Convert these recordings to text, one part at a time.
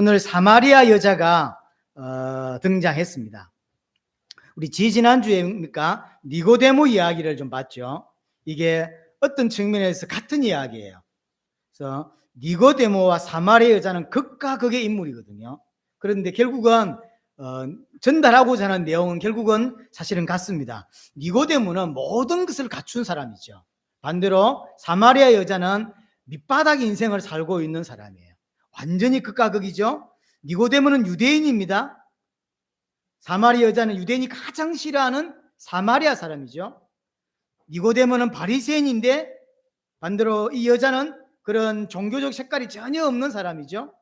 오늘 사마리아 여자가 등장했습니다. 우리 지지난주에입니까? 니고데모 이야기를 좀 봤죠. 이게 어떤 측면에서 같은 이야기예요. 그래서 니고데모와 사마리아 여자는 극과 극의 인물이거든요. 그런데 결국은 전달하고자 하는 내용은 결국은 사실은 같습니다. 니고데모는 모든 것을 갖춘 사람이죠. 반대로 사마리아 여자는 밑바닥 인생을 살고 있는 사람이에요. 완전히 극과 극이죠. 니고데모는 유대인입니다. 사마리아 여자는 유대인이 가장 싫어하는 사마리아 사람이죠. 니고데모는 바리새인인데 반대로 이 여자는 그런 종교적 색깔이 전혀 없는 사람이죠.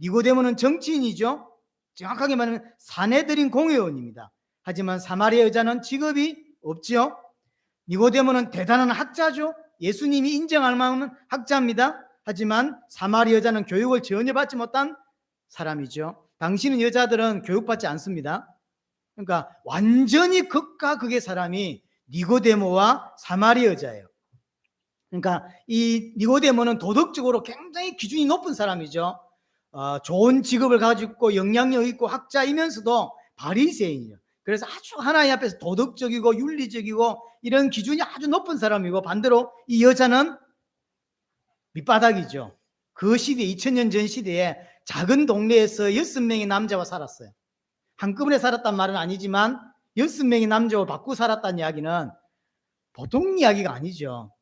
니고데모는 정치인이죠. 정확하게 말하면 사내들인 공회원입니다. 하지만 사마리아 여자는 직업이 없죠. 니고데모는 대단한 학자죠. 예수님이 인정할 만한 학자입니다. 하지만 사마리아 여자는 교육을 전혀 받지 못한 사람이죠. 당시는 여자들은 교육받지 않습니다. 그러니까 완전히 극과 극의 사람이 니고데모와 사마리아 여자예요. 그러니까 이 니고데모는 도덕적으로 굉장히 기준이 높은 사람이죠. 좋은 직업을 가지고 영향력 있고 학자이면서도 바리새인이에요. 그래서 아주 하나님 앞에서 도덕적이고 윤리적이고 이런 기준이 아주 높은 사람이고, 반대로 이 여자는 밑바닥이죠. 그 시대, 2000년 전 시대에 작은 동네에서 6명의 남자와 살았어요. 한꺼번에 살았단 말은 아니지만 6명의 남자와 바꾸고 살았다는 이야기는 보통 이야기가 아니죠.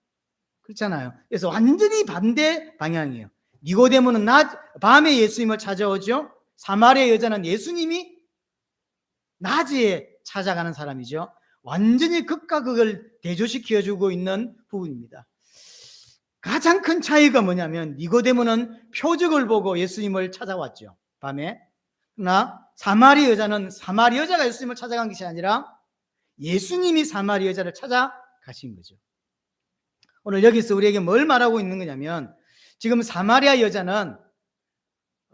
그렇잖아요. 그래서 완전히 반대 방향이에요. 니고데모는 밤에 예수님을 찾아오죠. 사마리아 여자는 예수님이 낮에 찾아가는 사람이죠. 완전히 극과 극을 대조시켜주고 있는 부분입니다. 가장 큰 차이가 뭐냐면 니고데모는 표적을 보고 예수님을 찾아왔죠. 밤에. 그러나 사마리아 여자는 사마리아 여자가 예수님을 찾아간 것이 아니라 예수님이 사마리아 여자를 찾아가신 거죠. 오늘 여기서 우리에게 뭘 말하고 있는 거냐면, 지금 사마리아 여자는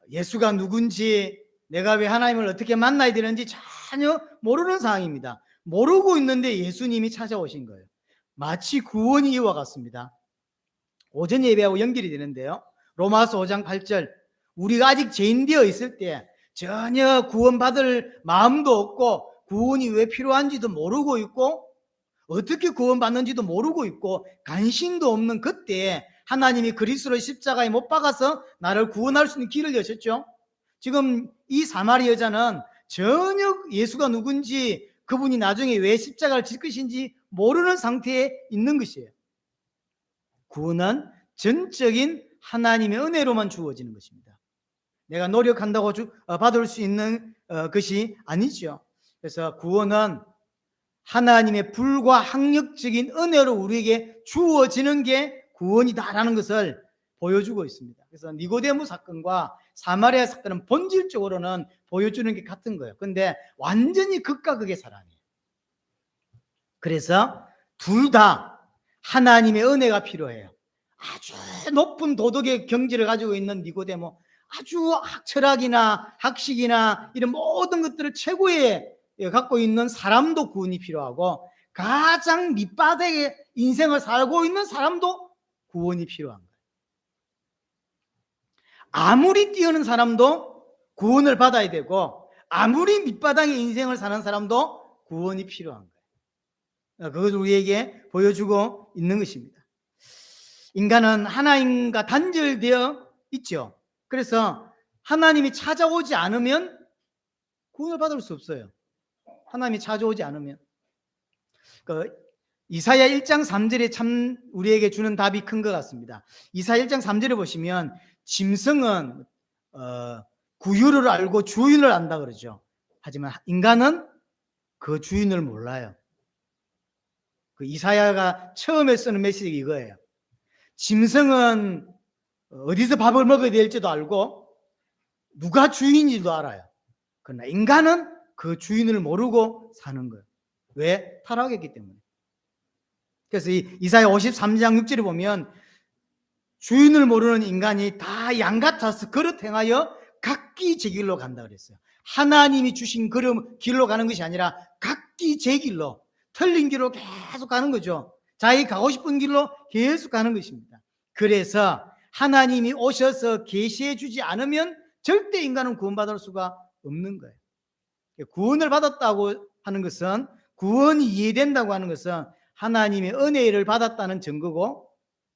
예수가 누군지, 내가 왜 하나님을 어떻게 만나야 되는지 전혀 모르는 상황입니다. 모르고 있는데 예수님이 찾아오신 거예요. 마치 구원이 이와 같습니다. 오전 예배하고 연결이 되는데요. 로마서 5장 8절, 우리가 아직 죄인 되어 있을 때 전혀 구원받을 마음도 없고 구원이 왜 필요한지도 모르고 있고 어떻게 구원받는지도 모르고 있고 관심도 없는 그때에 하나님이 그리스도를 십자가에 못 박아서 나를 구원할 수 있는 길을 여셨죠. 지금 이 사마리아 여자는 전혀 예수가 누군지, 그분이 나중에 왜 십자가를 질 것인지 모르는 상태에 있는 것이에요. 구원은 전적인 하나님의 은혜로만 주어지는 것입니다. 내가 노력한다고 받을 수 있는 것이 아니죠. 그래서 구원은 하나님의 불가항력적인 은혜로 우리에게 주어지는 게 구원이다라는 것을 보여주고 있습니다. 그래서 니고데모 사건과 사마리아 사건은 본질적으로는 보여주는 게 같은 거예요. 그런데 완전히 극과 극의 사람이에요. 그래서 둘 다 하나님의 은혜가 필요해요. 아주 높은 도덕의 경지를 가지고 있는 니고데모, 아주 철학이나 학식이나 이런 모든 것들을 최고의 갖고 있는 사람도 구원이 필요하고, 가장 밑바닥의 인생을 살고 있는 사람도 구원이 필요한 거예요. 아무리 뛰어난 사람도 구원을 받아야 되고, 아무리 밑바닥의 인생을 사는 사람도 구원이 필요한 거예요. 그것을 우리에게 보여주고 있는 것입니다. 인간은 하나님과 단절되어 있죠. 그래서 하나님이 찾아오지 않으면 구원을 받을 수 없어요. 하나님이 찾아오지 않으면. 이사야 1장 3절에 참 우리에게 주는 답이 큰 것 같습니다. 이사야 1장 3절에 보시면 짐승은 구유를 알고 주인을 안다 그러죠. 하지만 인간은 그 주인을 몰라요. 그 이사야가 처음에 쓰는 메시지가 이거예요. 짐승은 어디서 밥을 먹어야 될지도 알고 누가 주인인지도 알아요. 그러나 인간은 그 주인을 모르고 사는 거예요. 왜? 타락했기 때문에. 그래서 이사야 53장 6절에 보면 주인을 모르는 인간이 다 양 같아서 그릇 행하여 각기 제 길로 간다 그랬어요. 하나님이 주신 길로 가는 것이 아니라 각기 제 길로, 틀린 길로 계속 가는 거죠. 자기 가고 싶은 길로 계속 가는 것입니다. 그래서 하나님이 오셔서 계시해 주지 않으면 절대 인간은 구원받을 수가 없는 거예요. 구원을 받았다고 하는 것은, 구원이 이해된다고 하는 것은 하나님의 은혜를 받았다는 증거고,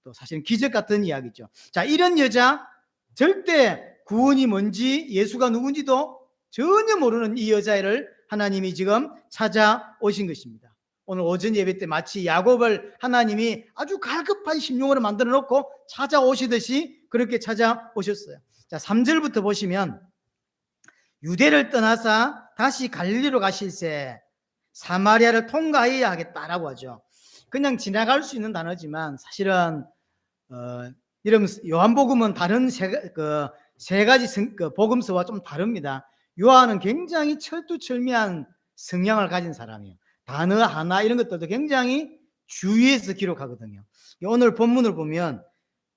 또 사실은 기적 같은 이야기죠. 자, 이런 여자, 절대 구원이 뭔지, 예수가 누군지도 전혀 모르는 이 여자를 하나님이 지금 찾아오신 것입니다. 오늘 오전 예배 때 마치 야곱을 하나님이 아주 갈급한 심령으로 만들어 놓고 찾아오시듯이 그렇게 찾아오셨어요. 자, 3절부터 보시면, 유대를 떠나사 다시 갈릴리로 가실새 사마리아를 통과해야 하겠다라고 하죠. 그냥 지나갈 수 있는 단어지만 사실은 이런 요한복음은 다른 세 가지 복음서와 좀 다릅니다. 요한은 굉장히 철두철미한 성향을 가진 사람이에요. 단어 하나 이런 것들도 굉장히 주의해서 기록하거든요. 오늘 본문을 보면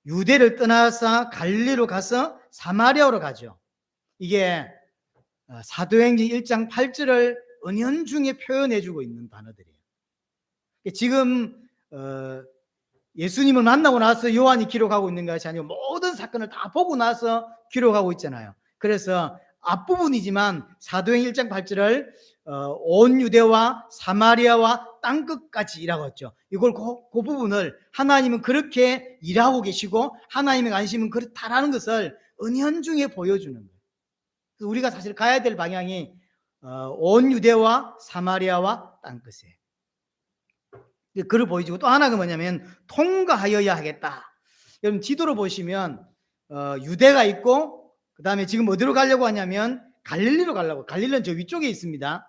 유대를 떠나서 갈릴리로 가서 사마리아로 가죠. 이게 사도행전 1장 8절을 은연중에 표현해주고 있는 단어들이에요. 지금 예수님을 만나고 나서 요한이 기록하고 있는 것이 아니고 모든 사건을 다 보고 나서 기록하고 있잖아요. 그래서 앞부분이지만 사도행 1장 8절을 온 유대와 사마리아와 땅끝까지 이라고 했죠. 이걸 그 부분을 하나님은 그렇게 일하고 계시고 하나님의 관심은 그렇다라는 것을 은연중에 보여주는 거예요. 그래서 우리가 사실 가야 될 방향이 온 유대와 사마리아와 땅끝에 그를 보여주고, 또 하나가 뭐냐면 통과하여야 하겠다. 여러분 지도로 보시면 유대가 있고 그 다음에 지금 어디로 가려고 하냐면 갈릴리로 가려고. 갈릴리는 저 위쪽에 있습니다.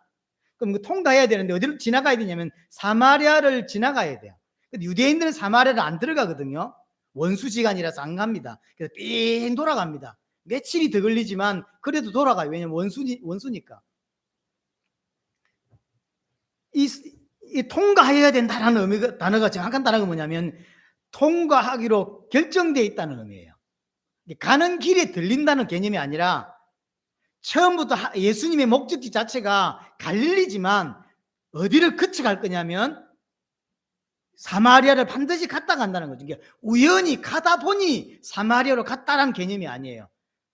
그럼 통과해야 되는데 어디로 지나가야 되냐면 사마리아를 지나가야 돼요. 근데 유대인들은 사마리아를 안 들어가거든요. 원수지간이라서 안 갑니다. 그래서 삥 돌아갑니다. 며칠이 더 걸리지만 그래도 돌아가요. 왜냐면 원수니까. 이 통과해야 된다는 의미가, 단어가 정확한 단어가 뭐냐면 통과하기로 결정되어 있다는 의미예요. 가는 길에 들린다는 개념이 아니라 처음부터 예수님의 목적지 자체가 갈릴리지만 어디를 거쳐갈 거냐면 사마리아를 반드시 갔다 간다는 거죠. 그러니까 우연히 가다 보니 사마리아로 갔다라는 개념이 아니에요.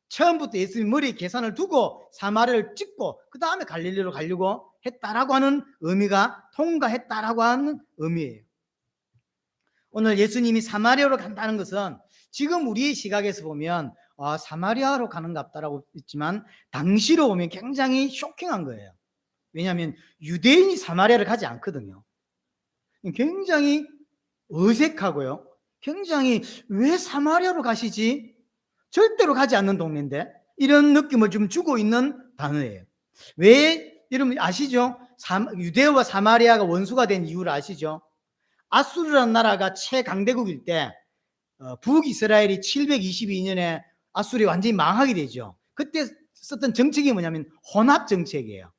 처음부터 예수님 머리에 계산을 두고 사마리아를 찍고 그 다음에 갈릴리로 가려고 했다라고 하는 의미가 통과했다라고 하는 의미예요. 오늘 예수님이 사마리아로 간다는 것은 지금 우리의 시각에서 보면 사마리아로 가는갑다라고 했지만 당시로 보면 굉장히 쇼킹한 거예요. 왜냐하면 유대인이 사마리아를 가지 않거든요. 굉장히 어색하고요. 굉장히 왜 사마리아로 가시지? 절대로 가지 않는 동네인데 이런 느낌을 좀 주고 있는 단어예요. 왜 여러분 아시죠? 유대와 사마리아가 원수가 된 이유를 아시죠? 아수르라는 나라가 최강대국일 때 북이스라엘이 722년에 아수르이 완전히 망하게 되죠. 그때 썼던 정책이 뭐냐면 혼합 정책이에요.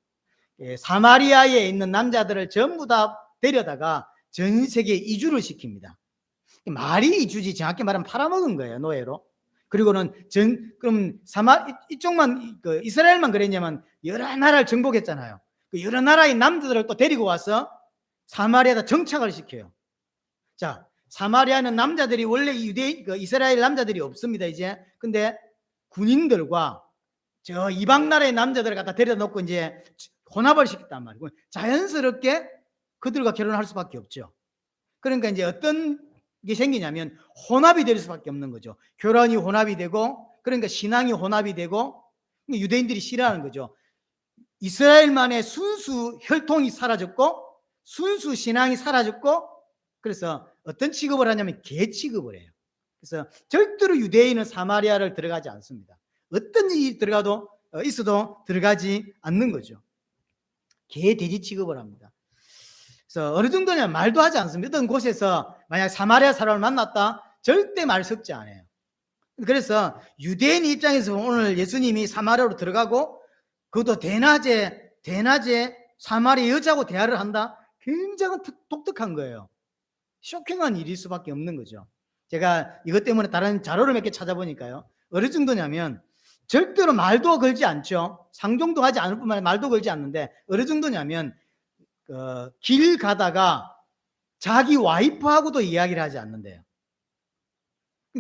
사마리아에 있는 남자들을 전부 다 데려다가 전 세계에 이주를 시킵니다. 말이 이주지 정확히 말하면 팔아먹은 거예요, 노예로. 그리고는 그럼 이쪽만 이스라엘만 그랬냐면 여러 나라를 정복했잖아요. 그 여러 나라의 남자들을 또 데리고 와서 사마리아에다 정착을 시켜요. 자, 사마리아는 남자들이 원래 이스라엘 남자들이 없습니다, 이제. 근데 군인들과 저 이방 나라의 남자들을 갖다 데려다 놓고 이제 혼합을 시켰단 말이고 자연스럽게 그들과 결혼할 수밖에 없죠. 그러니까 이제 어떤 게 생기냐면 혼합이 될 수밖에 없는 거죠. 교란이 혼합이 되고, 그러니까 신앙이 혼합이 되고, 유대인들이 싫어하는 거죠. 이스라엘만의 순수 혈통이 사라졌고 순수 신앙이 사라졌고, 그래서 어떤 취급을 하냐면 개 취급을 해요. 그래서 절대로 유대인은 사마리아를 들어가지 않습니다. 어떤 일이 있어도 들어가지 않는 거죠. 개 돼지 취급을 합니다. 그래서 어느 정도냐 말도 하지 않습니다. 어떤 곳에서 만약 사마리아 사람을 만났다 절대 말 섞지 않아요. 그래서 유대인 입장에서 오늘 예수님이 사마리아로 들어가고 그것도 대낮에 사마리아 여자하고 대화를 한다. 굉장히 독특한 거예요. 쇼킹한 일일 수밖에 없는 거죠. 제가 이것 때문에 다른 자료를 몇 개 찾아보니까요. 어느 정도냐면 절대로 말도 걸지 않죠. 상종도 하지 않을 뿐만 아니라 말도 걸지 않는데 어느 정도냐면 길 가다가 자기 와이프하고도 이야기를 하지 않는데요.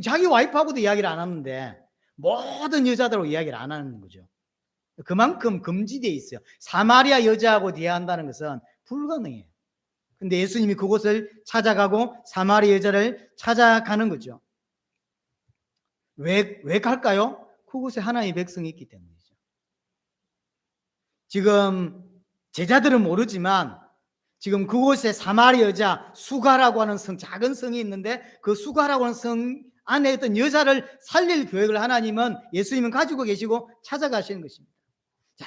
자기 와이프하고도 이야기를 안 하는데 모든 여자들하고 이야기를 안 하는 거죠. 그만큼 금지되어 있어요. 사마리아 여자하고 대화한다는 것은 불가능해요. 근데 예수님이 그곳을 찾아가고 사마리아 여자를 찾아가는 거죠. 왜 갈까요? 그곳에 하나님의 백성이 있기 때문이죠. 지금 제자들은 모르지만 지금 그곳에 사마리아 여자 수가라고 하는 성, 작은 성이 있는데 그 수가라고 하는 성 안에 있던 여자를 살릴 계획을 하나님은, 예수님은 가지고 계시고 찾아가시는 것입니다. 자,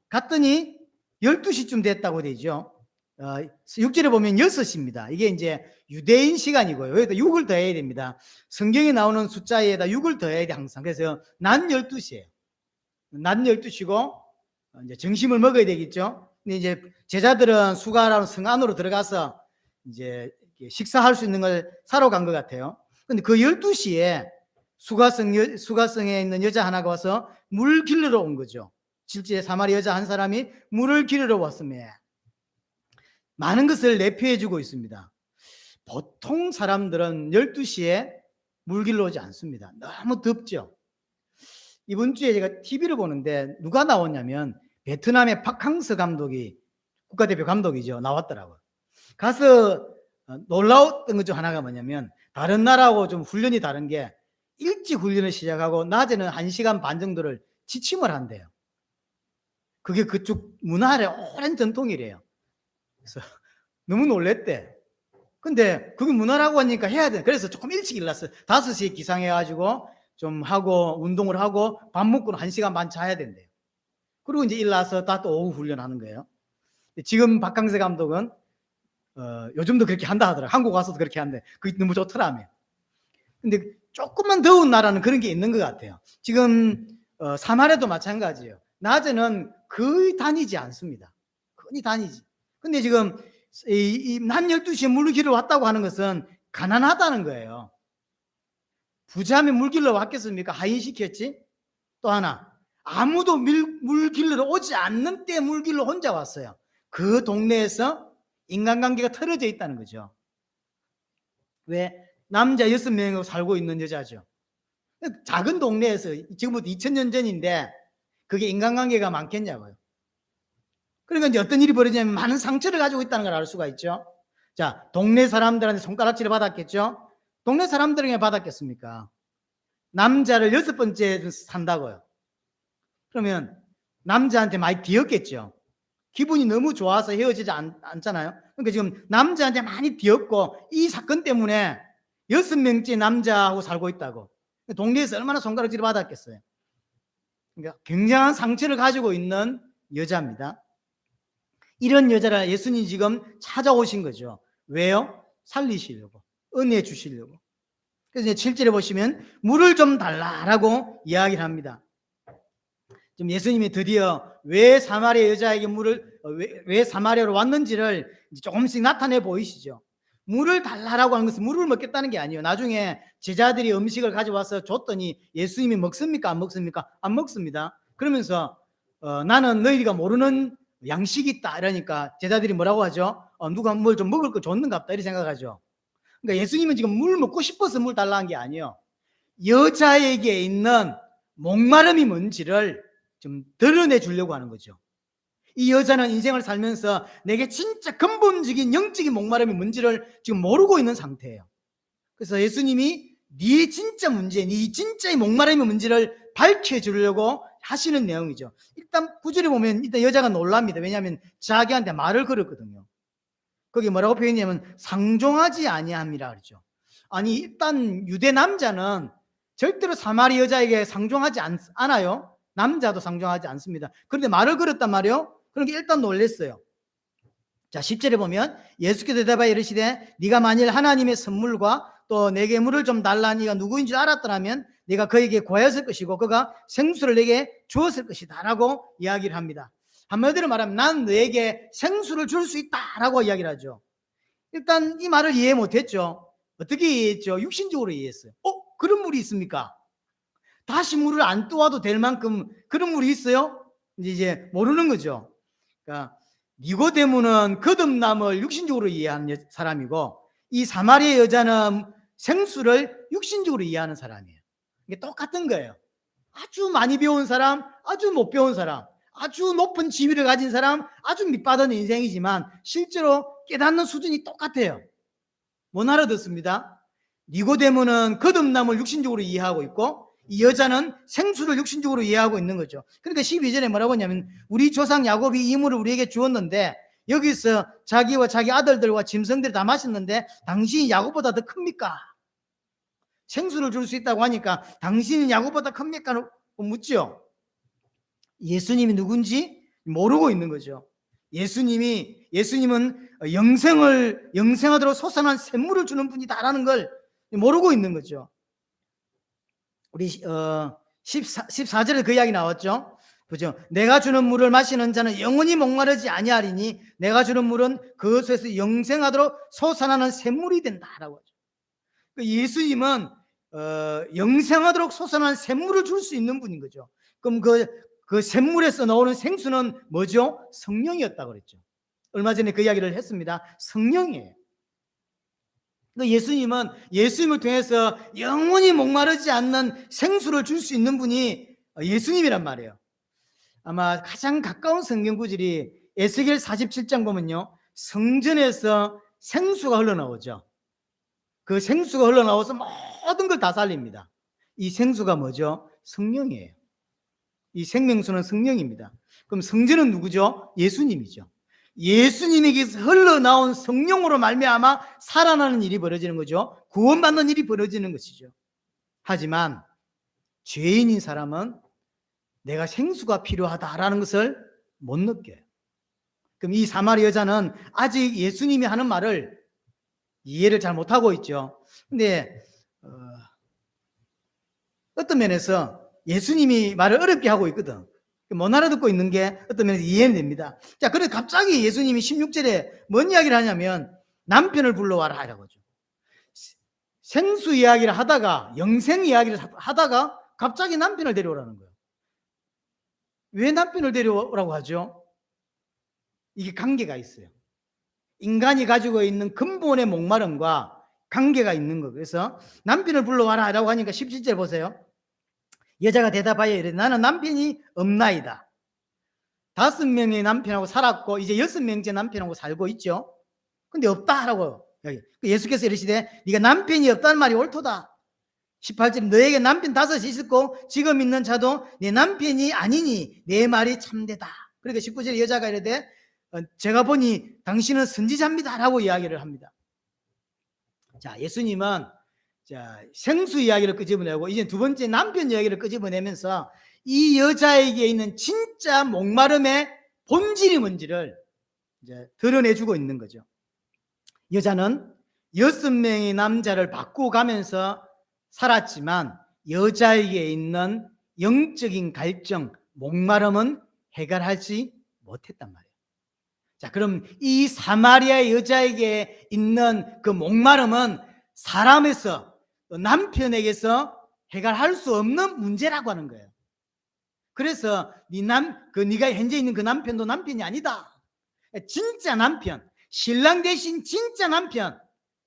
갔더니 12시쯤 됐다고 되죠. 6절에 보면 6시입니다. 이게 이제 유대인 시간이고요. 여기다 6을 더해야 됩니다. 성경에 나오는 숫자에다 6을 더해야 돼, 항상. 그래서 낮 12시예요. 낮 12시고, 이제 점심을 먹어야 되겠죠. 근데 이제 제자들은 수가라는 성 안으로 들어가서 이제 식사할 수 있는 걸 사러 간 것 같아요. 근데 그 12시에 수가성에 있는 여자 하나가 와서 물 길르러 온 거죠. 실제 사마리 여자 한 사람이 물을 길르러 왔습니다. 많은 것을 내표해 주고 있습니다. 보통 사람들은 12시에 물 길러 오지 않습니다. 너무 덥죠. 이번 주에 제가 TV를 보는데 누가 나왔냐면 베트남의 박항서 감독이, 국가대표 감독이죠, 나왔더라고요. 가서 놀라웠던 것 중 하나가 뭐냐면, 다른 나라하고 좀 훈련이 다른 게 일찍 훈련을 시작하고 낮에는 1시간 반 정도를 지침을 한대요. 그게 그쪽 문화의 오랜 전통이래요. 그래서 너무 놀랬대. 근데 그게 문화라고 하니까 해야 돼. 그래서 조금 일찍 일어났어요. 5시에 기상해가지고 좀 하고 운동을 하고 밥 먹고는 1시간 반 자야 된대요. 그리고 이제 일어나서 다 또 오후 훈련하는 거예요. 지금 박항서 감독은 요즘도 그렇게 한다 하더라고요. 한국 와서도 그렇게 하는데 그게 너무 좋더라며. 근데 조금만 더운 나라는 그런 게 있는 것 같아요. 지금 사마리아도 마찬가지예요. 낮에는 거의 다니지 않습니다. 거의 다니지. 근데 지금 한 12시에 물길을 왔다고 하는 것은 가난하다는 거예요. 부자면 물길로 왔겠습니까? 하인시켰지? 또 하나, 아무도 물길로 오지 않는 때 물길로 혼자 왔어요. 그 동네에서 인간관계가 틀어져 있다는 거죠. 왜? 남자 6명하고 살고 있는 여자죠. 작은 동네에서, 지금부터 2000년 전인데 그게 인간관계가 많겠냐고요. 그러니까 이제 어떤 일이 벌어지냐면 많은 상처를 가지고 있다는 걸 알 수가 있죠. 자, 동네 사람들한테 손가락질을 받았겠죠. 동네 사람들에게 받았겠습니까? 남자를 6번째 산다고요. 그러면 남자한테 많이 뒤었겠죠. 기분이 너무 좋아서 헤어지지 않잖아요. 그러니까 지금 남자한테 많이 뒤었고, 이 사건 때문에 6명째 남자하고 살고 있다고. 동네에서 얼마나 손가락질을 받았겠어요. 그러니까 굉장한 상처를 가지고 있는 여자입니다. 이런 여자를 예수님이 지금 찾아오신 거죠. 왜요? 살리시려고, 은혜 주시려고. 그래서 이제 7절에 보시면 물을 좀 달라라고 이야기를 합니다. 지금 예수님이 드디어 왜 사마리아 여자에게 왜 사마리아로 왔는지를 조금씩 나타내 보이시죠. 물을 달라라고 하는 것은 물을 먹겠다는 게 아니에요. 나중에 제자들이 음식을 가져와서 줬더니 예수님이 먹습니까? 안 먹습니까? 안 먹습니다. 그러면서 나는 너희가 모르는 양식이 있다 이러니까 제자들이 뭐라고 하죠? 누가 뭘 좀 먹을 거 줬는가 보다 이렇게 생각하죠. 그러니까 예수님은 지금 물 먹고 싶어서 물 달라는 게 아니에요. 여자에게 있는 목마름이 뭔지를 좀 드러내 주려고 하는 거죠. 이 여자는 인생을 살면서 내게 진짜 근본적인 영적인 목마름이 뭔지를 지금 모르고 있는 상태예요. 그래서 예수님이 네 진짜 문제, 네 진짜의 목마름이 뭔지를 밝혀주려고 하시는 내용이죠. 일단 9절에 보면 일단 여자가 놀랍니다. 왜냐하면 자기한테 말을 걸었거든요. 거기 뭐라고 표현했냐면 상종하지 아니함이라 그러죠. 아니 일단 유대 남자는 절대로 사마리 여자에게 상종하지 않아요. 남자도 상종하지 않습니다. 그런데 말을 걸었단 말이에요. 그러니까 일단 놀랬어요. 자, 10절에 보면 예수께서 대답하여 이르시되 네가 만일 하나님의 선물과 또 내게 물을 좀 달라 네가 누구인 줄 알았더라면 네가 그에게 구하였을 것이고 그가 생수를 내게 주었을 것이다 라고 이야기를 합니다. 한마디로 말하면 난 너에게 생수를 줄 수 있다 라고 이야기를 하죠. 일단 이 말을 이해 못했죠. 어떻게 이해했죠? 육신적으로 이해했어요. 그런 물이 있습니까? 다시 물을 안 떠와도 될 만큼 그런 물이 있어요? 이제 모르는 거죠. 그러니까 니고데모는 거듭남을 육신적으로 이해하는 사람이고 이 사마리아 여자는 생수를 육신적으로 이해하는 사람이에요. 이게 똑같은 거예요. 아주 많이 배운 사람, 아주 못 배운 사람, 아주 높은 지위를 가진 사람, 아주 밑바닥 인생이지만 실제로 깨닫는 수준이 똑같아요. 못 알아듣습니다. 니고데모는 거듭남을 육신적으로 이해하고 있고 이 여자는 생수를 육신적으로 이해하고 있는 거죠. 그러니까 12절에 뭐라고 하냐면 우리 조상 야곱이 이 물을 우리에게 주었는데 여기서 자기와 자기 아들들과 짐승들이 다 마셨는데 당신이 야곱보다 더 큽니까? 생수를 줄 수 있다고 하니까 당신이 야곱보다 큽니까? 묻죠. 예수님이 누군지 모르고 있는 거죠. 예수님은 영생하도록 솟아난 샘물을 주는 분이다라는 걸 모르고 있는 거죠. 우리 14절에 그 이야기 나왔죠. 그죠? 내가 주는 물을 마시는 자는 영원히 목마르지 아니하리니 내가 주는 물은 그것에서 영생하도록 솟아나는 샘물이 된다라고 하죠. 예수님은 영생하도록 솟아나는 샘물을 줄 수 있는 분인 거죠. 그럼 그 샘물에서 나오는 생수는 뭐죠? 성령이었다고 그랬죠. 얼마 전에 그 이야기를 했습니다. 성령이에요. 예수님은 예수님을 통해서 영원히 목마르지 않는 생수를 줄 수 있는 분이 예수님이란 말이에요. 아마 가장 가까운 성경 구절이 에스겔 47장 보면요, 성전에서 생수가 흘러나오죠. 그 생수가 흘러나와서 모든 걸 다 살립니다. 이 생수가 뭐죠? 성령이에요. 이 생명수는 성령입니다. 그럼 성전은 누구죠? 예수님이죠. 예수님에게서 흘러나온 성령으로 말미암아 살아나는 일이 벌어지는 거죠. 구원받는 일이 벌어지는 것이죠. 하지만 죄인인 사람은 내가 생수가 필요하다라는 것을 못 느껴요. 그럼 이 사마리 여자는 아직 예수님이 하는 말을 이해를 잘 못하고 있죠. 근데 어떤 면에서 예수님이 말을 어렵게 하고 있거든. 못 알아듣고 있는 게 어떤 면에서 이해는 됩니다. 자, 그래 갑자기 예수님이 16절에 뭔 이야기를 하냐면 남편을 불러와라 라고 하죠. 생수 이야기를 하다가 영생 이야기를 하다가 갑자기 남편을 데려오라는 거예요. 왜 남편을 데려오라고 하죠? 이게 관계가 있어요. 인간이 가지고 있는 근본의 목마름과 관계가 있는 거. 그래서 남편을 불러와라 라고 하니까 17절 보세요. 여자가 대답하여 이르되 나는 남편이 없나이다. 5명의 남편하고 살았고 이제 6명째 남편하고 살고 있죠. 근데 없다라고 예수께서 이르시되 네가 남편이 없다는 말이 옳도다. 18절 너에게 남편 5이 있었고 지금 있는 자도 내 남편이 아니니 내 말이 참되다. 그러니까 19절에 여자가 이르되 제가 보니 당신은 선지자입니다 라고 이야기를 합니다. 자, 예수님은 생수 이야기를 끄집어내고 이제 두 번째 남편 이야기를 끄집어내면서 이 여자에게 있는 진짜 목마름의 본질이 뭔지를 이제 드러내주고 있는 거죠. 여자는 6명의 남자를 바꾸고 가면서 살았지만 여자에게 있는 영적인 갈증, 목마름은 해결하지 못했단 말이에요. 자, 그럼 이 사마리아 여자에게 있는 그 목마름은 사람에서 남편에게서 해결할 수 없는 문제라고 하는 거예요. 그래서 네가 현재 있는 그 남편도 남편이 아니다. 진짜 남편, 신랑 대신 진짜 남편.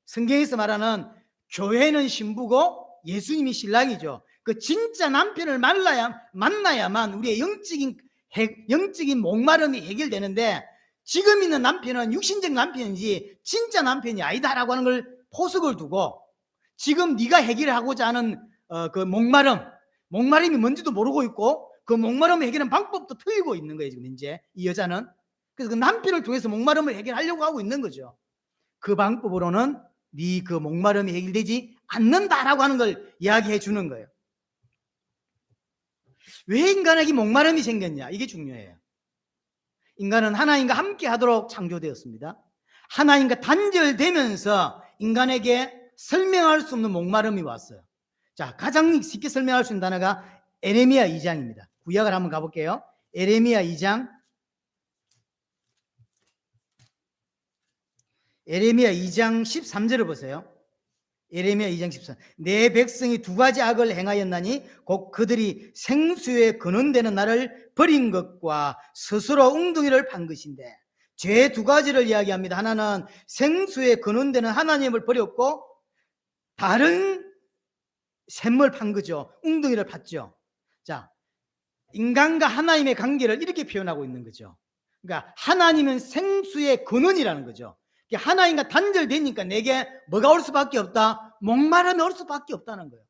성경에서 말하는 교회는 신부고 예수님이 신랑이죠. 그 진짜 남편을 만나야만 우리의 영적인 목마름이 해결되는데 지금 있는 남편은 육신적 남편이지 진짜 남편이 아니다라고 하는 걸 포석을 두고 지금 네가 해결하고자 하는 그 목마름이 뭔지도 모르고 있고 그 목마름을 해결하는 방법도 틀리고 있는 거예요. 지금 이제 이 여자는. 그래서 그 남편을 통해서 목마름을 해결하려고 하고 있는 거죠. 그 방법으로는 네 그 목마름이 해결되지 않는다라고 하는 걸 이야기해 주는 거예요. 왜 인간에게 목마름이 생겼냐? 이게 중요해요. 인간은 하나님과 함께 하도록 창조되었습니다. 하나님과 단절되면서 인간에게 설명할 수 없는 목마름이 왔어요. 자, 가장 쉽게 설명할 수 있는 단어가 에레미야 2장입니다. 구약을 한번 가볼게요. 에레미야 2장 13절을 보세요. 에레미야 2장 13. 내 백성이 2가지 악을 행하였나니 곧 그들이 생수에 근원되는 나를 버린 것과 스스로 웅둥이를 판 것인데, 죄 2가지를 이야기합니다. 하나는 생수에 근원되는 하나님을 버렸고 다른 샘을 판 거죠. 웅둥이를 팠죠. 자, 인간과 하나님의 관계를 이렇게 표현하고 있는 거죠. 그러니까 하나님은 생수의 근원이라는 거죠. 하나님과 단절되니까 내게 뭐가 올 수밖에 없다? 목마름이 올 수밖에 없다는 거예요.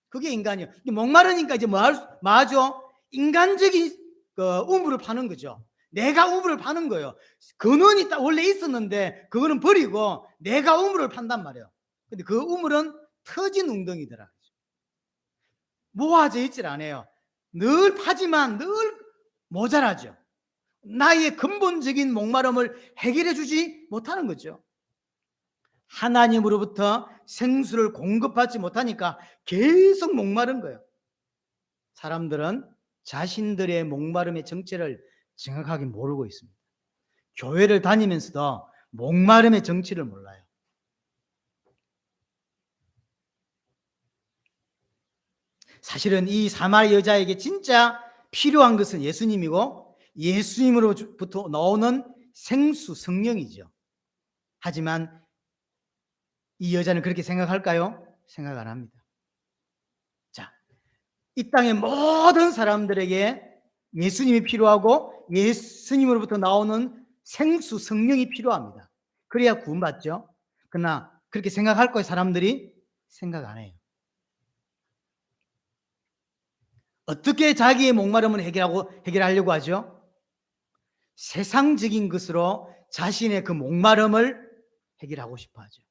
그게 인간이에요. 목마르니까 이제 뭐하죠? 인간적인 우물을 파는 거죠. 내가 우물을 파는 거예요. 근원이 원래 있었는데 그거는 버리고 내가 우물을 판단 말이에요. 근데 그 우물은 터진 웅덩이더라. 모아져 있질 않아요. 늘 파지만 늘 모자라죠. 나의 근본적인 목마름을 해결해 주지 못하는 거죠. 하나님으로부터 생수를 공급받지 못하니까 계속 목마른 거예요. 사람들은 자신들의 목마름의 정체를 정확하게 모르고 있습니다. 교회를 다니면서도 목마름의 정체를 몰라요. 사실은 이 사마리 여자에게 진짜 필요한 것은 예수님이고 예수님으로부터 나오는 생수 성령이죠. 하지만 이 여자는 그렇게 생각할까요? 생각 안 합니다. 자, 이 땅의 모든 사람들에게 예수님이 필요하고 예수님으로부터 나오는 생수 성령이 필요합니다. 그래야 구원받죠. 그러나 그렇게 생각할 거예요. 사람들이 생각 안 해요. 어떻게 자기의 목마름을 해결하려고 하죠? 세상적인 것으로 자신의 그 목마름을 해결하고 싶어 하죠.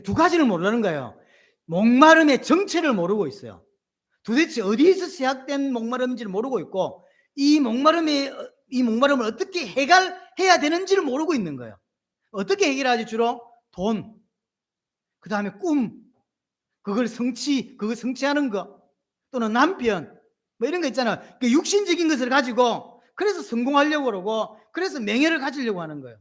두 가지를 모르는 거예요. 목마름의 정체를 모르고 있어요. 도대체 어디에서 시작된 목마름인지를 모르고 있고 이 목마름을 어떻게 해결해야 되는지를 모르고 있는 거예요. 어떻게 해결하지? 주로 돈, 그 다음에 꿈, 그걸 성취하는 거, 또는 남편, 뭐 이런 거 있잖아요. 육신적인 것을 가지고 그래서 성공하려고 그러고 그래서 명예를 가지려고 하는 거예요.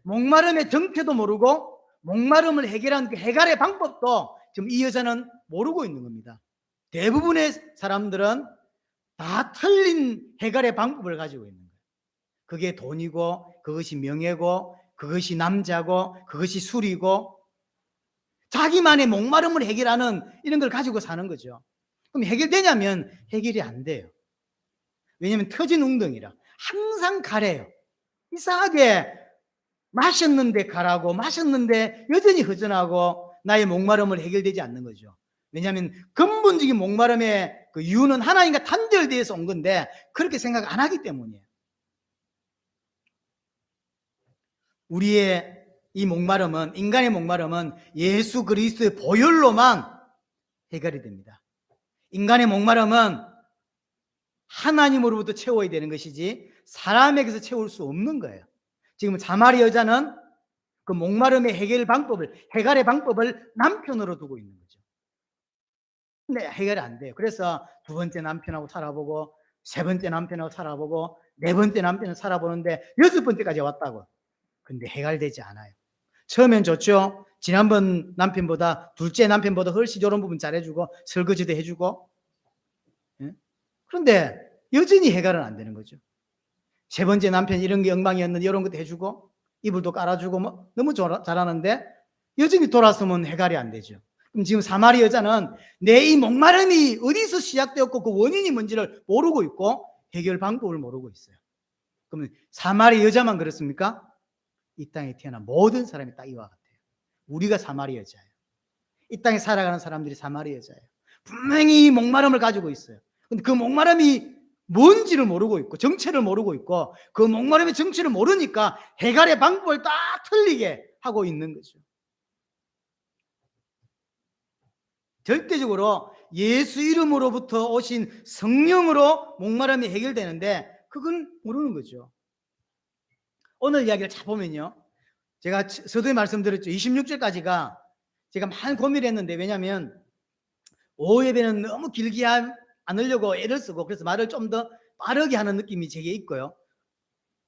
목마름의 정체도 모르고 목마름을 해결한 그 해결의 방법도 지금 이 여자는 모르고 있는 겁니다. 대부분의 사람들은 다 틀린 해결의 방법을 가지고 있는 거예요. 그게 돈이고 그것이 명예고 그것이 남자고 그것이 술이고 자기만의 목마름을 해결하는 이런 걸 가지고 사는 거죠. 그럼 해결되냐면 해결이 안 돼요. 왜냐하면 터진 웅덩이라 항상 가래요. 이상하게 마셨는데 가라고 마셨는데 여전히 허전하고 나의 목마름을 해결되지 않는 거죠. 왜냐하면 근본적인 목마름의 그 이유는 하나님과 단절되어서 온 건데 그렇게 생각 안 하기 때문이에요. 우리의 이 목마름은, 인간의 목마름은 예수 그리스도의 보혈로만 해결이 됩니다. 인간의 목마름은 하나님으로부터 채워야 되는 것이지 사람에게서 채울 수 없는 거예요. 지금 사마리 여자는 그 목마름의 해결의 방법을 남편으로 두고 있는 거죠. 근데 해결이 안 돼요. 그래서 두 번째 남편하고 살아보고 세 번째 남편하고 살아보고 네 번째 남편을 살아보는데 여섯 번째까지 왔다고. 근데 해결되지 않아요. 처음엔 좋죠. 지난번 남편보다 둘째 남편보다 훨씬 이런 부분 잘해주고 설거지도 해주고. 그런데 여전히 해결은 안 되는 거죠. 세 번째 남편 이런 게 엉망이었는데 이런 것도 해주고 이불도 깔아주고 뭐 너무 잘하는데 여전히 돌아서면 해결이 안 되죠. 그럼 지금 사마리 여자는 내 이 목마름이 어디서 시작되었고 그 원인이 뭔지를 모르고 있고 해결 방법을 모르고 있어요. 그러면 사마리 여자만 그렇습니까? 이 땅에 태어난 모든 사람이 딱 이와 같아요. 우리가 사마리 여자예요. 이 땅에 살아가는 사람들이 사마리 여자예요. 분명히 목마름을 가지고 있어요. 근데 그 목마름이 뭔지를 모르고 있고 정체를 모르고 있고 그 목마름의 정체를 모르니까 해결의 방법을 딱 틀리게 하고 있는 거죠. 절대적으로 예수 이름으로부터 오신 성령으로 목마름이 해결되는데 그건 모르는 거죠. 오늘 이야기를 잘 보면요. 제가 서두에 말씀드렸죠. 26절까지가 제가 많이 고민을 했는데 왜냐하면 오후 예배는 너무 길게 않으려고 애를 쓰고 그래서 말을 좀 더 빠르게 하는 느낌이 제게 있고요.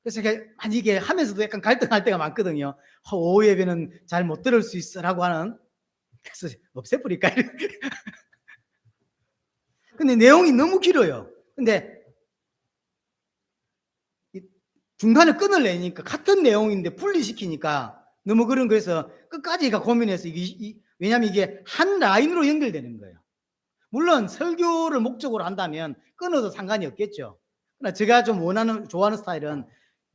그래서 제가 많이 이게 하면서도 약간 갈등할 때가 많거든요. 오후 예배는 잘 못 들을 수 있어라고 하는. 그래서 없애버릴까 이렇게. 근데 내용이 너무 길어요. 근데 중간에 끊을래니까 같은 내용인데 분리시키니까 너무 그래서 끝까지가 고민해서 왜냐하면 이게 한 라인으로 연결되는 거예요. 물론 설교를 목적으로 한다면 끊어도 상관이 없겠죠. 그러나 제가 좀 좋아하는 스타일은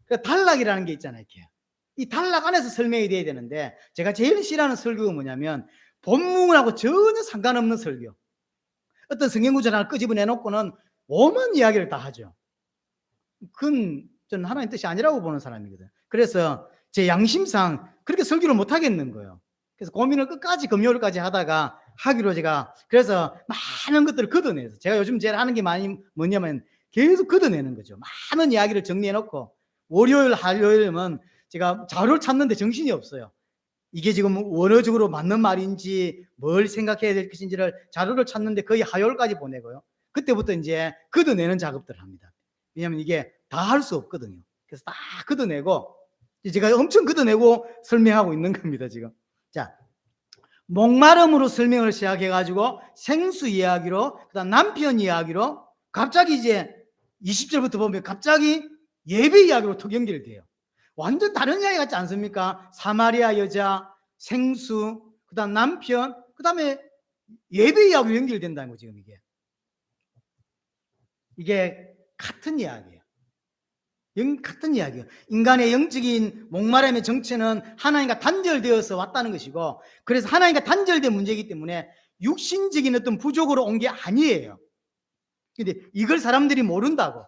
그 단락이라는 게 있잖아요. 이렇게. 이 단락 안에서 설명이 돼야 되는데 제가 제일 싫어하는 설교가 뭐냐면 본문하고 전혀 상관없는 설교. 어떤 성경 구절 하나 끄집어내 놓고는 오만 이야기를 다 하죠. 그건 저는 하나님 뜻이 아니라고 보는 사람이거든요. 그래서 제 양심상 그렇게 설교를 못 하겠는 거예요. 그래서 고민을 끝까지 금요일까지 하다가 하기로 제가 그래서 많은 것들을 걷어내서 제가 요즘 제일 하는 게 많이 뭐냐면 계속 걷어내는 거죠. 많은 이야기를 정리해 놓고 월요일, 화요일은 제가 자료를 찾는데 정신이 없어요. 이게 지금 원어적으로 맞는 말인지 뭘 생각해야 될 것인지를 자료를 찾는데 거의 화요일까지 보내고요. 그때부터 이제 걷어내는 작업들을 합니다. 왜냐하면 이게 다 할 수 없거든요. 그래서 다 걷어내고 제가 엄청 걷어내고 설명하고 있는 겁니다, 지금. 자, 목마름으로 설명을 시작해가지고 생수 이야기로, 그다음 남편 이야기로, 갑자기 이제 20절부터 보면 갑자기 예배 이야기로 턱 연결돼요. 완전 다른 이야기 같지 않습니까? 사마리아 여자, 생수, 그다음 남편, 그다음에 예배 이야기로 연결된다는 거 지금 이게 같은 이야기예요. 같은 이야기예요. 인간의 영적인 목마름의 정체는 하나님과 단절되어서 왔다는 것이고, 그래서 하나님과 단절된 문제이기 때문에 육신적인 어떤 부족으로 온 게 아니에요. 근데 이걸 사람들이 모른다고.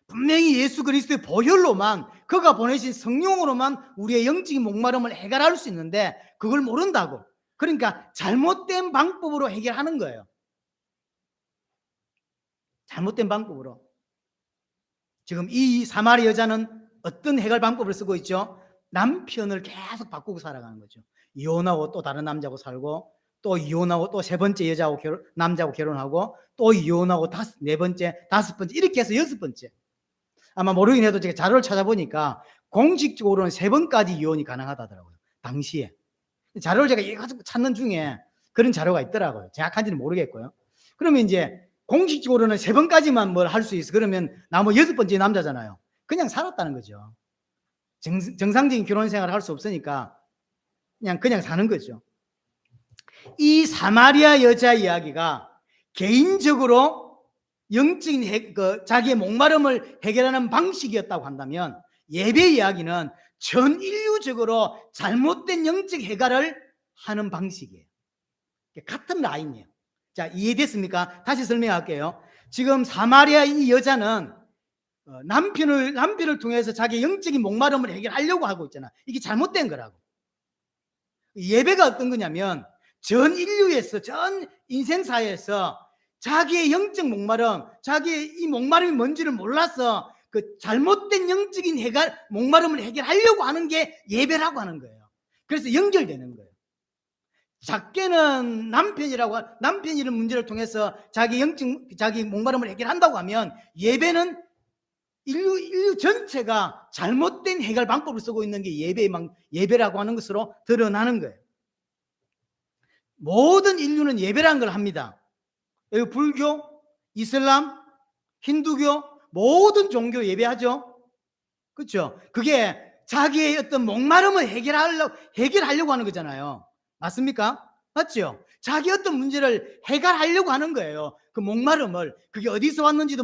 분명히 예수 그리스도의 보혈로만, 그가 보내신 성령으로만 우리의 영적인 목마름을 해결할 수 있는데 그걸 모른다고. 그러니까 잘못된 방법으로 해결하는 거예요. 잘못된 방법으로. 지금 이 사마리 여자는 어떤 해결 방법을 쓰고 있죠? 남편을 계속 바꾸고 살아가는 거죠. 이혼하고 또 다른 남자하고 살고, 또 이혼하고 또 세 번째 남자하고 결혼하고, 또 이혼하고 네 번째, 다섯 번째, 이렇게 해서 여섯 번째. 아마 모르긴 해도 제가 자료를 찾아보니까 공식적으로는 세 번까지 이혼이 가능하다더라고요. 당시에. 자료를 제가 찾는 중에 그런 자료가 있더라고요. 정확한지는 모르겠고요. 그러면 이제 공식적으로는 세 번까지만 뭘 할 수 있어. 그러면 나머지 여섯 번째 남자잖아요. 그냥 살았다는 거죠. 정상적인 결혼 생활을 할 수 없으니까 그냥 사는 거죠. 이 사마리아 여자 이야기가 개인적으로 영적인 자기의 목마름을 해결하는 방식이었다고 한다면, 예배 이야기는 전 인류적으로 잘못된 영적 해결을 하는 방식이에요. 같은 라인이에요. 자, 이해됐습니까? 다시 설명할게요. 지금 사마리아 이 여자는 남편을 통해서 자기 영적인 목마름을 해결하려고 하고 있잖아. 이게 잘못된 거라고. 예배가 어떤 거냐면 전 인류에서, 전 인생사에서 자기의 영적 목마름, 자기의 이 목마름이 뭔지를 몰라서 그 잘못된 영적인 목마름을 해결하려고 하는 게 예배라고 하는 거예요. 그래서 연결되는 거예요. 작게는 남편이 이런 문제를 통해서 자기 목마름을 해결한다고 하면, 예배는 인류 전체가 잘못된 해결 방법을 쓰고 있는 게 예배라고 하는 것으로 드러나는 거예요. 모든 인류는 예배라는 걸 합니다. 불교, 이슬람, 힌두교, 모든 종교 예배하죠. 그렇죠? 그게 자기의 어떤 목마름을 해결하려고 하는 거잖아요. 맞습니까? 맞죠? 자기 어떤 문제를 해결하려고 하는 거예요. 그 목마름을. 그게 어디서 왔는지도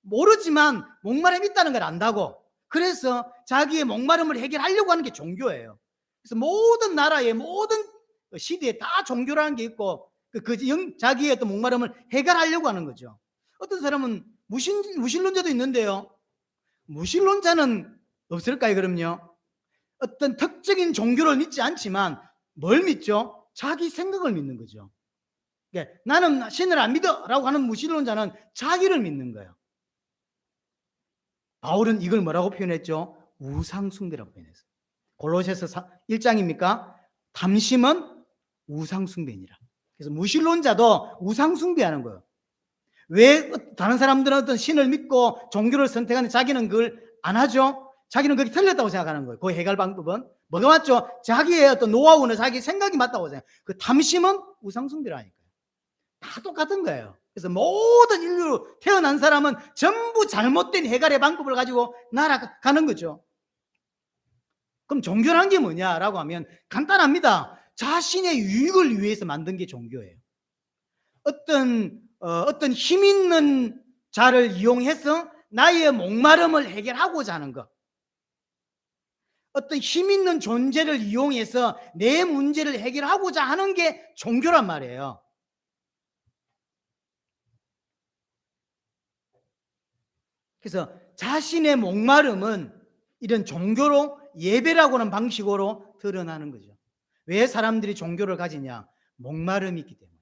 모르지만 목마름이 있다는 걸 안다고. 그래서 자기의 목마름을 해결하려고 하는 게 종교예요. 그래서 모든 나라에, 모든 시대에 다 종교라는 게 있고, 자기의 어떤 목마름을 해결하려고 하는 거죠. 어떤 사람은 무신론자도 있는데요. 무신론자는 없을까요? 그럼요. 어떤 특정인 종교를 믿지 않지만 뭘 믿죠? 자기 생각을 믿는 거죠. 그러니까 나는 신을 안 믿어라고 하는 무신론자는 자기를 믿는 거예요. 바울은 이걸 뭐라고 표현했죠? 우상숭배라고 표현했어요. 골로새서 1장입니까? 탐심은 우상숭배니라. 그래서 무신론자도 우상숭배하는 거예요. 왜 다른 사람들은 어떤 신을 믿고 종교를 선택하는 자기는 그걸 안 하죠? 자기는 그게 틀렸다고 생각하는 거예요. 그 해결 방법은 뭐가 맞죠? 자기의 어떤 노하우는 자기 생각이 맞다고 생각해요. 그 탐심은 우상숭배라니까요. 다 똑같은 거예요. 그래서 모든 인류 태어난 사람은 전부 잘못된 해결의 방법을 가지고 날아가는 거죠. 그럼 종교란 게 뭐냐라고 하면 간단합니다. 자신의 유익을 위해서 만든 게 종교예요. 어떤 힘 있는 자를 이용해서 나의 목마름을 해결하고자 하는 것. 어떤 힘 있는 존재를 이용해서 내 문제를 해결하고자 하는 게 종교란 말이에요. 그래서 자신의 목마름은 이런 종교로 예배라고 하는 방식으로 드러나는 거죠. 왜 사람들이 종교를 가지냐? 목마름이 있기 때문이에요.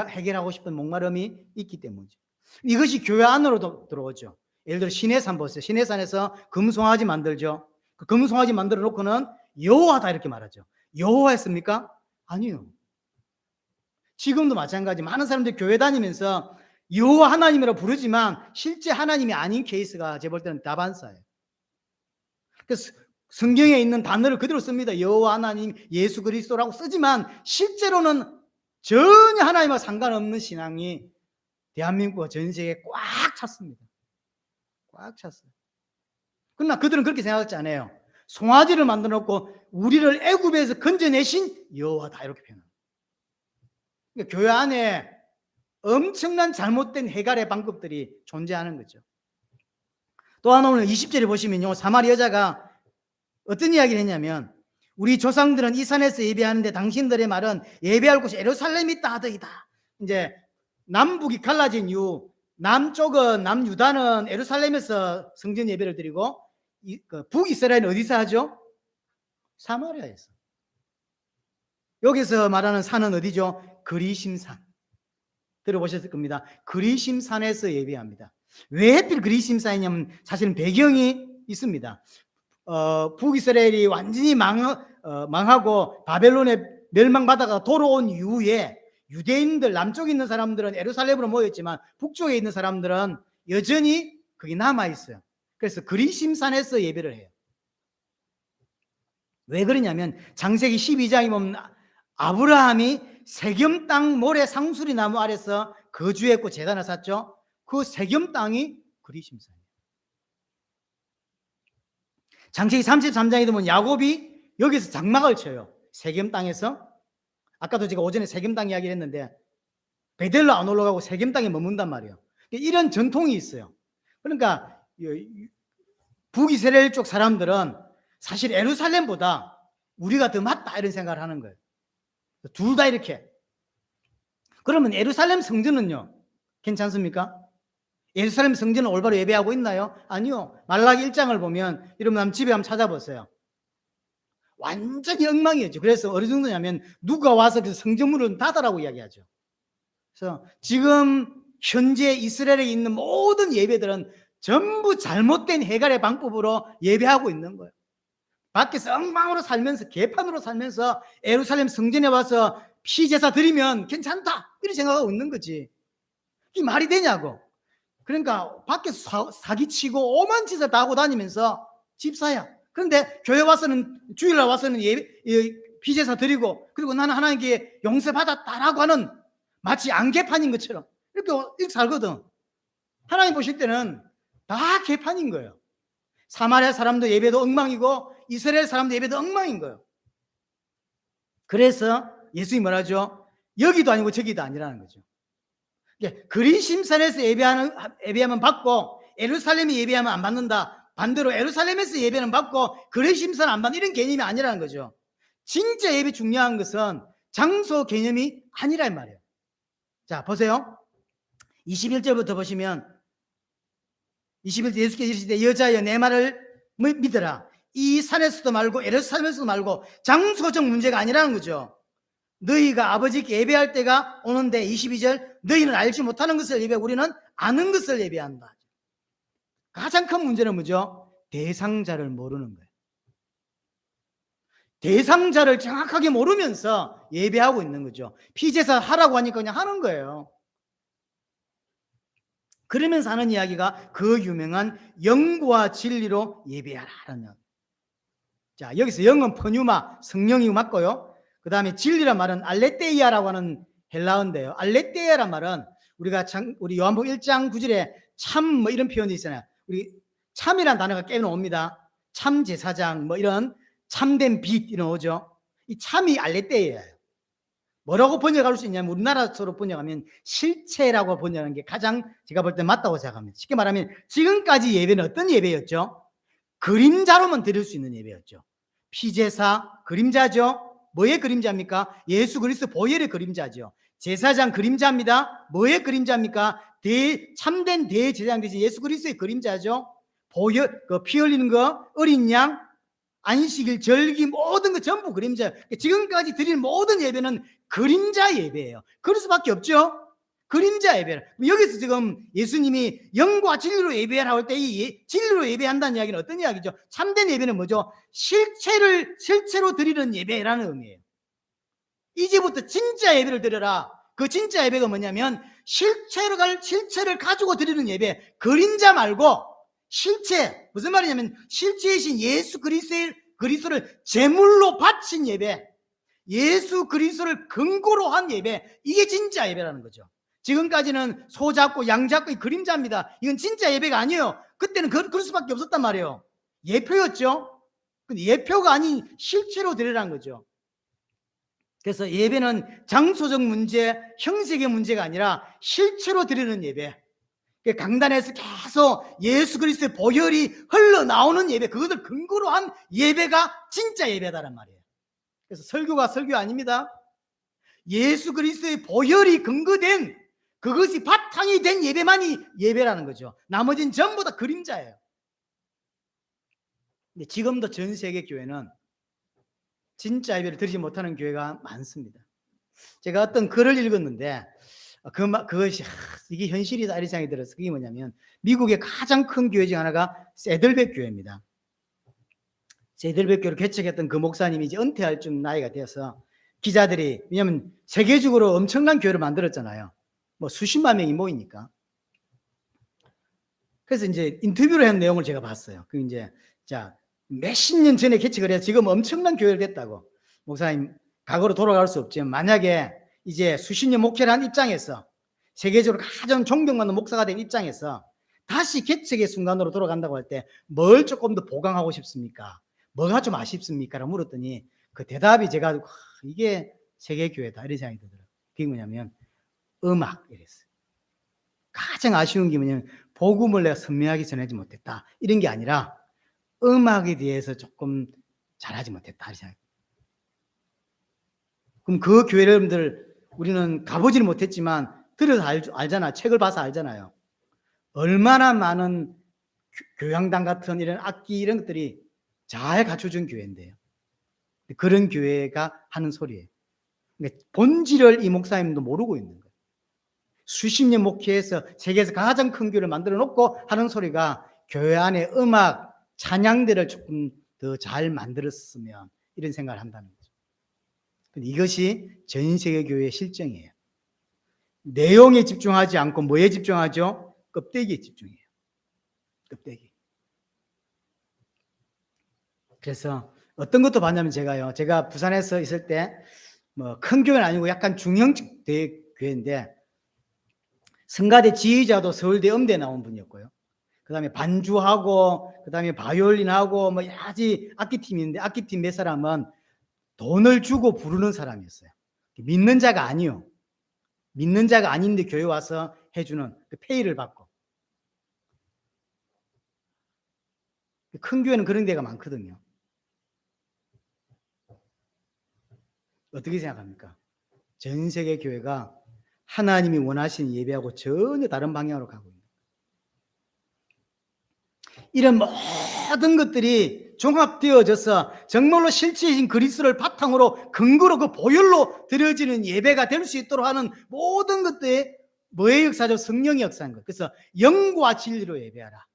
해결하고 싶은 목마름이 있기 때문이죠. 이것이 교회 안으로도 들어오죠. 예를 들어 시내산 보세요. 시내산에서 금송아지 만들죠. 그 금송아지 만들어 놓고는 여호와다 이렇게 말하죠. 여호와였습니까? 아니요. 지금도 마찬가지. 많은 사람들이 교회 다니면서 여호와 하나님이라고 부르지만 실제 하나님이 아닌 케이스가 제가 볼 때는 다반사예요. 그래서 성경에 있는 단어를 그대로 씁니다. 여호와 하나님, 예수 그리스도라고 쓰지만 실제로는 전혀 하나님과 상관없는 신앙이 대한민국과 전 세계에 꽉 찼습니다. 꽉 찼어요. 그러나 그들은 그렇게 생각하지 않아요. 송아지를 만들어 놓고 우리를 애굽에서 건져내신 여호와다 이렇게 표현합니다. 그러니까 교회 안에 엄청난 잘못된 해결의 방법들이 존재하는 거죠. 또 하나 오늘 20절에 보시면요. 사마리 여자가 어떤 이야기를 했냐면 우리 조상들은 이 산에서 예배하는데 당신들의 말은 예배할 곳이 예루살렘이 있다 하더이다. 이제 남북이 갈라진 이후 남쪽은 남유다는 예루살렘에서 성전 예배를 드리고 북이스라엘은 어디서 하죠? 사마리아에서. 여기서 말하는 산은 어디죠? 그리심산. 들어보셨을 겁니다. 그리심산에서 예배합니다. 왜 하필 그리심산이냐면 사실은 배경이 있습니다. 북이스라엘이 완전히 망하고 바벨론에 멸망받아가 돌아온 이후에 유대인들 남쪽에 있는 사람들은 예루살렘으로 모였지만 북쪽에 있는 사람들은 여전히 거기 남아있어요. 그래서 그리심산에서 예배를 해요. 왜 그러냐면 창세기 12장에 보면 아브라함이 세겜 땅 모래 상수리 나무 아래서 거주했고 제단을 샀죠. 그 세겜 땅이 그리심산이에요. 창세기 33장에 보면 야곱이 여기서 장막을 쳐요. 세겜 땅에서. 아까도 제가 오전에 세겜 땅 이야기를 했는데 베델로 안 올라가고 세겜 땅에 머문단 말이에요. 이런 전통이 있어요. 그러니까 북이스라엘 쪽 사람들은 사실 예루살렘보다 우리가 더 맞다 이런 생각을 하는 거예요. 둘 다 이렇게. 그러면 예루살렘 성전은요? 괜찮습니까? 예루살렘 성전은 올바로 예배하고 있나요? 아니요. 말라기 1장을 보면 여러분 한번 집에 한번 찾아보세요. 완전히 엉망이었죠. 그래서 어느 정도냐면 누가 와서 그 성전문을 닫아라고 이야기하죠. 그래서 지금 현재 이스라엘에 있는 모든 예배들은 전부 잘못된 해결의 방법으로 예배하고 있는 거예요. 밖에서 엉망으로 살면서 개판으로 살면서 예루살렘 성전에 와서 피제사 드리면 괜찮다 이렇게 생각하고 있는 거지. 이게 말이 되냐고. 그러니까 밖에서 사기치고 오만 짓을 다 하고 다니면서 집사야. 그런데 교회 와서는 주일날 와서는 피제사 드리고 그리고 나는 하나님께 용서받았다라고 하는 마치 안개판인 것처럼 이렇게 살거든. 하나님 보실 때는 다 개판인 거예요. 사마리아 사람도 예배도 엉망이고 이스라엘 사람도 예배도 엉망인 거예요. 그래서 예수님이 뭐라죠? 여기도 아니고 저기도 아니라는 거죠. 그리심산에서 예배하면 받고 예루살렘이 예배하면 안 받는다. 반대로 예루살렘에서 예배는 받고 그리심산 안 받는 이런 개념이 아니라는 거죠. 진짜 예배 중요한 것은 장소 개념이 아니란 말이에요. 자 보세요. 21절부터 보시면 21절 예수께서 이르시되 여자여 내 말을 믿으라. 이 산에서도 말고 예루살렘에서도 말고 장소적 문제가 아니라는 거죠. 너희가 아버지께 예배할 때가 오는데 22절 너희는 알지 못하는 것을 예배하고 우리는 아는 것을 예배한다. 가장 큰 문제는 뭐죠? 대상자를 모르는 거예요. 대상자를 정확하게 모르면서 예배하고 있는 거죠. 피제사 하라고 하니까 그냥 하는 거예요. 그러면서 하는 이야기가 그 유명한 영과 진리로 예배하라는. 자, 여기서 영은 퍼뉴마, 성령이 맞고요. 그 다음에 진리란 말은 알레테이아라고 하는 헬라어인데요. 알레테이아란 말은 우리 요한복음 1장 9절에 참 뭐 이런 표현이 있잖아요. 우리 참이란 단어가 꽤 나옵니다. 참 제사장 뭐 이런 참된 빛 이런 오죠. 이 참이 알레테이아예요. 뭐라고 번역할 수 있냐면 우리나라처럼 번역하면 실체라고 번역하는 게 가장 제가 볼 때 맞다고 생각합니다. 쉽게 말하면 지금까지 예배는 어떤 예배였죠? 그림자로만 드릴 수 있는 예배였죠. 피제사 그림자죠. 뭐의 그림자입니까? 예수 그리스도 보혈의 그림자죠. 제사장 그림자입니다. 뭐의 그림자입니까? 참된 대제사장 되신 예수 그리스도의 그림자죠. 보혈, 피 흘리는 거, 어린 양, 안식일, 절기 모든 거 전부 그림자. 지금까지 드리는 모든 예배는 그림자 예배예요. 그럴 수밖에 없죠. 그림자 예배를. 여기서 지금 예수님이 영과 진리로 예배하라고 할 때 이 진리로 예배한다는 이야기는 어떤 이야기죠? 참된 예배는 뭐죠? 실체로 드리는 예배라는 의미예요. 이제부터 진짜 예배를 드려라. 그 진짜 예배가 뭐냐면 실체를 가지고 드리는 예배. 그림자 말고 실체. 무슨 말이냐면 실체이신 예수 그리스도를 제물로 바친 예배. 예수 그리스도를 근거로 한 예배. 이게 진짜 예배라는 거죠. 지금까지는 소 잡고 양 잡고 그림자입니다. 이건 진짜 예배가 아니에요. 그때는 그럴 수밖에 없었단 말이에요. 예표였죠. 근데 예표가 아닌 실체로 드리라는 거죠. 그래서 예배는 장소적 문제, 형식의 문제가 아니라 실체로 드리는 예배. 강단에서 계속 예수 그리스도의 보혈이 흘러나오는 예배, 그것을 근거로 한 예배가 진짜 예배다란 말이에요. 그래서 설교가 설교 아닙니다. 예수 그리스도의 보혈이 근거된, 그것이 바탕이 된 예배만이 예배라는 거죠. 나머지는 전부 다 그림자예요. 근데 지금도 전 세계 교회는 진짜 예배를 드리지 못하는 교회가 많습니다. 제가 어떤 글을 읽었는데 그것이 이게 현실이다 이런 생각이 들어서 그게 뭐냐면 미국의 가장 큰 교회 중 하나가 세들백 교회입니다. 세들백 교회를 개척했던 그 목사님이 이제 은퇴할 쯤 나이가 되어서 기자들이, 왜냐하면 세계적으로 엄청난 교회를 만들었잖아요. 뭐 수십만 명이 모이니까. 그래서 이제 인터뷰를 한 내용을 제가 봤어요. 그 이제 몇십 년 전에 개척을 해서 지금 엄청난 교회를 됐다고. 목사님, 과거로 돌아갈 수 없지만 만약에 이제 수십 년 목회를 한 입장에서 세계적으로 가장 존경받는 목사가 된 입장에서 다시 개척의 순간으로 돌아간다고 할 때 뭘 조금 더 보강하고 싶습니까? 뭐가 좀 아쉽습니까? 라고 물었더니 그 대답이 제가 이게 세계교회다 이런 생각이 들더라고요. 그게 뭐냐면 음악 이랬어요. 가장 아쉬운 게 뭐냐면 복음을 내가 선명하게 전하지 못했다 이런 게 아니라 음악에 대해서 조금 잘하지 못했다 이런 생각. 그럼 그 교회 여러분들 우리는 가보지는 못했지만 들어서 알잖아. 책을 봐서 알잖아요. 얼마나 많은 교향당 같은 이런 악기 이런 것들이 잘 갖춰준 교회인데요. 그런 교회가 하는 소리예요. 그러니까 본질을 이 목사님도 모르고 있는 거예요. 수십 년 목회해서 세계에서 가장 큰 교회를 만들어 놓고 하는 소리가 교회 안에 음악, 찬양들을 조금 더 잘 만들었으면 이런 생각을 한다는 거죠. 이것이 전 세계 교회의 실정이에요. 내용에 집중하지 않고 뭐에 집중하죠? 껍데기에 집중해요. 껍데기. 그래서 어떤 것도 봤냐면 제가 부산에서 있을 때 뭐 큰 교회는 아니고 약간 중형식 교회인데 성가대 지휘자도 서울대 음대 나온 분이었고요. 그다음에 반주하고 그다음에 바이올린하고 뭐 여러 가지 악기팀이 있는데 악기팀 몇 사람은 돈을 주고 부르는 사람이었어요. 믿는 자가 아니요. 믿는 자가 아닌데 교회 와서 해주는 그 페이를 받고. 큰 교회는 그런 데가 많거든요. 어떻게 생각합니까? 전 세계 교회가 하나님이 원하시는 예배하고 전혀 다른 방향으로 가고 있는 거예요. 이런 모든 것들이 종합되어져서 정말로 실체이신 그리스도를 바탕으로 근거로 그 보혈로 드려지는 예배가 될 수 있도록 하는 모든 것들이 뭐의 역사죠? 성령의 역사인 거예요. 그래서 영과 진리로 예배하라.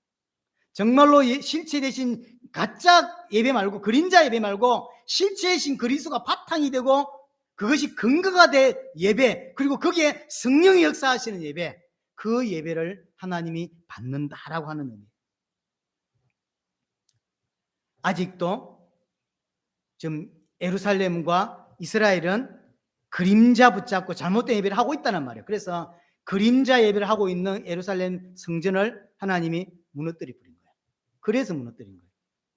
정말로 실체 대신 가짜 예배 말고 그림자 예배 말고 실체이신 그리스도가 바탕이 되고 그것이 근거가 된 예배, 그리고 거기에 성령이 역사하시는 예배, 그 예배를 하나님이 받는다라고 하는 의미. 아직도 지금 예루살렘과 이스라엘은 그림자 붙잡고 잘못된 예배를 하고 있다는 말이에요. 그래서 그림자 예배를 하고 있는 예루살렘 성전을 하나님이 무너뜨려 버린 거예요. 그래서 무너뜨린 거예요.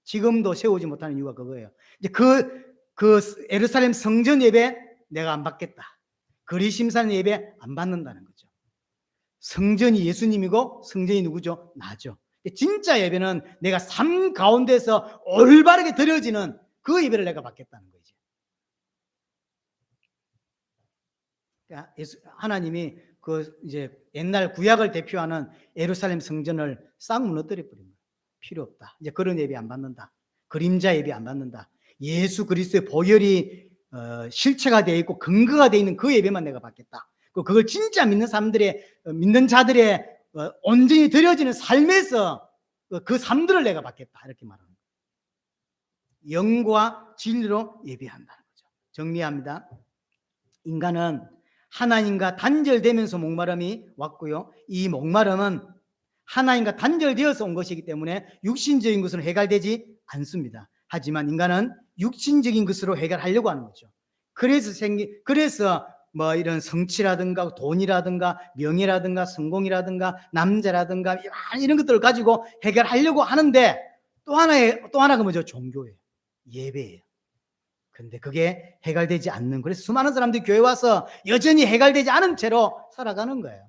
지금도 세우지 못하는 이유가 그거예요. 이제 그 예루살렘 성전 예배 내가 안 받겠다. 거리심사는 예배 안 받는다는 거죠. 성전이 예수님이고 성전이 누구죠? 나죠. 진짜 예배는 내가 삶 가운데서 올바르게 드려지는 그 예배를 내가 받겠다는 거죠. 그러니까 하나님이 그 이제 옛날 구약을 대표하는 예루살렘 성전을 싹 무너뜨려 버린 거예요. 필요 없다. 이제 그런 예배 안 받는다. 그림자 예배 안 받는다. 예수 그리스도의 보혈이 실체가 되어 있고 근거가 되어 있는 그 예배만 내가 받겠다. 그걸 진짜 믿는 사람들의 믿는 자들의 온전히 드려지는 삶에서 그 삶들을 내가 받겠다. 이렇게 말하는 거예요. 영과 진리로 예배한다는 거죠. 정리합니다. 인간은 하나님과 단절되면서 목마름이 왔고요. 이 목마름은 하나님과 단절되어서 온 것이기 때문에 육신적인 것으로 해결되지 않습니다. 하지만 인간은 육신적인 것으로 해결하려고 하는 거죠. 그래서 뭐 이런 성취라든가 돈이라든가 명예라든가 성공이라든가 남자라든가 이런 것들을 가지고 해결하려고 하는데 또 하나가 뭐죠? 종교예요. 예배예요. 그런데 그게 해결되지 않는, 그래서 수많은 사람들이 교회 와서 여전히 해결되지 않은 채로 살아가는 거예요.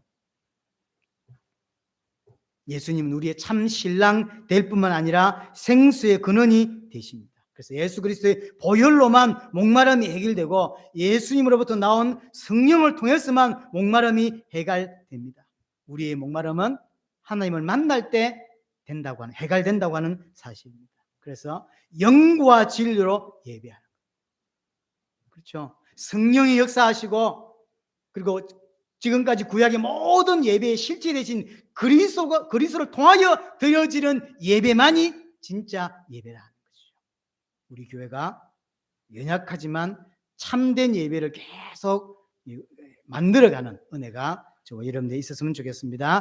예수님은 우리의 참 신랑 될 뿐만 아니라 생수의 근원이 되십니다. 그래서 예수 그리스도의 보혈로만 목마름이 해결되고 예수님으로부터 나온 성령을 통해서만 목마름이 해결됩니다. 우리의 목마름은 하나님을 만날 때 된다고 하는, 해결된다고 하는 사실입니다. 그래서 영과 진리로 예배하는 거예요. 그렇죠. 성령이 역사하시고 그리고 지금까지 구약의 모든 예배의 실제 되신 그리스도를 통하여 드려지는 예배만이 진짜 예배라는 것이죠. 우리 교회가 연약하지만 참된 예배를 계속 만들어가는 은혜가 저와 여러분들에 있었으면 좋겠습니다.